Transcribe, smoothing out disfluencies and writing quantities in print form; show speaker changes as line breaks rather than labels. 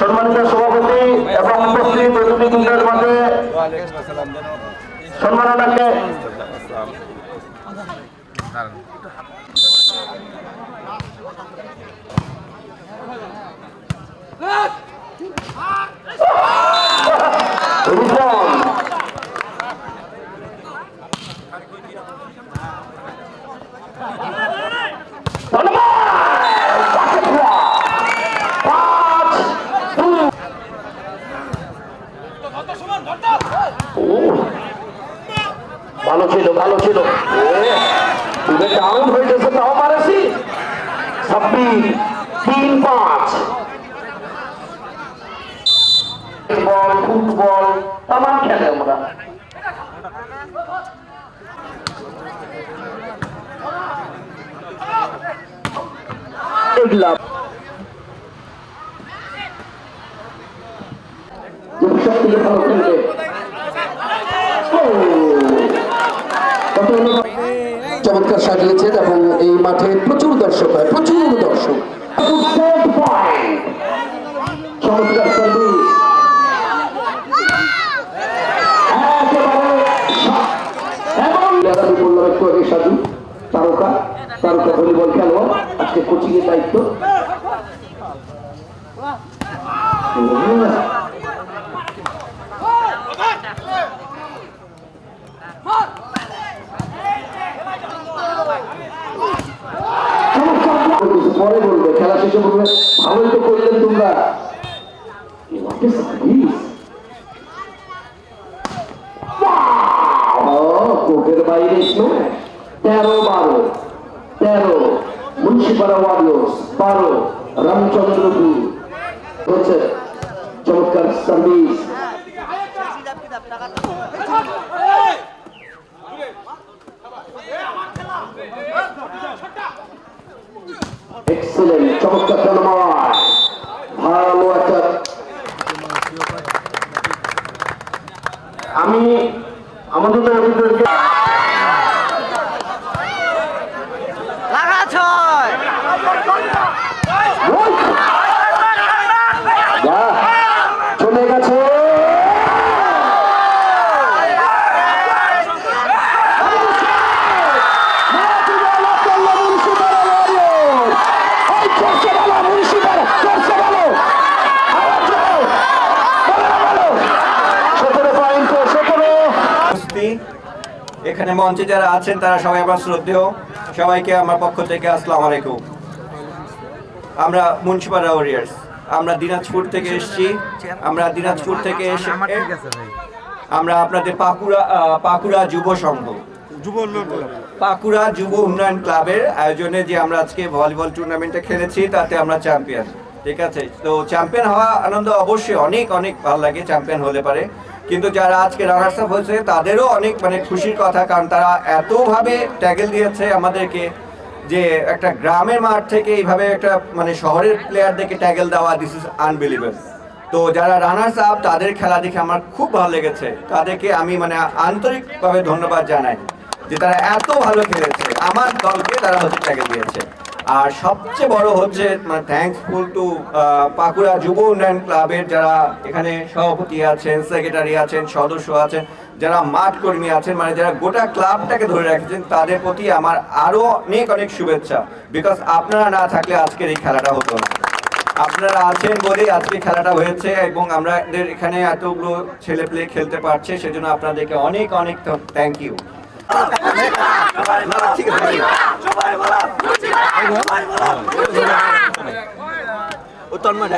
সম্মানিত সভাপতি এবং উপস্থিত অতিথিবৃন্দের মাঝে সম্মাননাকে ভালো ছিল ভালো ছিল আউট হয়ে গেছে তাও মারেছি 26-3-5 বল ফুটবল তামাম খেলে আমরা এগুলা সব থেকে ভালো খেলবে চমৎকার সাজিয়েছেন এবং এই মাঠে প্রচুর দর্শক হয় প্রচুর দর্শক চমৎকার সার্ভিস সাধু তারকা তারকা ভলিবল খেলোয়াড় আজকে কোচিং এর দায়িত্ব পরে বলবে খেলা শেষে বলবে ভালোই তো করলেন তোমরা কোর্টের বাইরে 13-12 মুন্সিপাড়া ওয়ারিয়র্স 12 রামচন্দ্রপুর হচ্ছে চমৎকার সার্ভিস এক্সেলেন্ট চমৎকার ধন্যবাদ ভালো একটা আমি আমাদের চলে গেছে
এখানে মঞ্চে যারা আছেন তারা সবাই আমার শ্রদ্ধেয় সবাইকে আমার পক্ষ থেকে আসসালামু আলাইকুম। আমরা মুন্সিপাড়া ওয়ারিয়র্স আমরা দিনাজপুর থেকে এসেছি। আমরা দিনাজপুর থেকে এসে আমরা আপনাদের পাকুড়া যুব সংঘ পাকুড়া যুব উন্নয়ন ক্লাবের আয়োজনে যে আমরা আজকে ভলিবল টুর্নামেন্টে খেলেছি তাতে আমরা চ্যাম্পিয়ন। ঠিক আছে, তো চ্যাম্পিয়ন হওয়া আনন্দ অবশ্যই অনেক অনেক ভালো লাগে, চ্যাম্পিয়ন হলে পারে। কিন্তু যারা আজকে রানার্স আপ হয়েছে তাদেরও অনেক খুশির কথা, কারণ তারা এতভাবে ট্যাগেল দিয়েছে আমাদেরকে যে একটা গ্রামের মাঠ থেকে এইভাবে একটা শহরের প্লেয়ারদেরকে ট্যাগেল দেওয়া, দিস ইজ আনবিলিভেবল। তো যারা রানার্স আপ তাদের খেলা দেখে আমার খুব ভালো লেগেছে, তাদেরকে আমি আন্তরিকভাবে ধন্যবাদ জানাই যে তারা এত ভালো খেলেছে, আমার দলকে তারা ট্যাগেল দিয়েছে। আর সবচেয়ে বড় হচ্ছে থ্যাঙ্কসফুল টু পাকুড়া যুব উন্নয়ন ক্লাবের যারা এখানে সভাপতি আছেন, সেক্রেটারি আছেন, সদস্য আছেন, যারা মাঠ কর্মী আছেন, যারা গোটা ক্লাবটাকে ধরে রেখেছেন, তাদের প্রতি আমার আরো অনেক অনেক শুভেচ্ছা। বিকজ আপনারা না থাকলে আজকের এই খেলাটা হতো না। আপনারা আছেন বলেই আজকে খেলাটা হয়েছে এবং আমাদের এখানে এতগুলো ছেলে পেলে খেলতে পারছে, সেজন্য আপনাদেরকে অনেক অনেক থ্যাংক ইউ। তন্ময়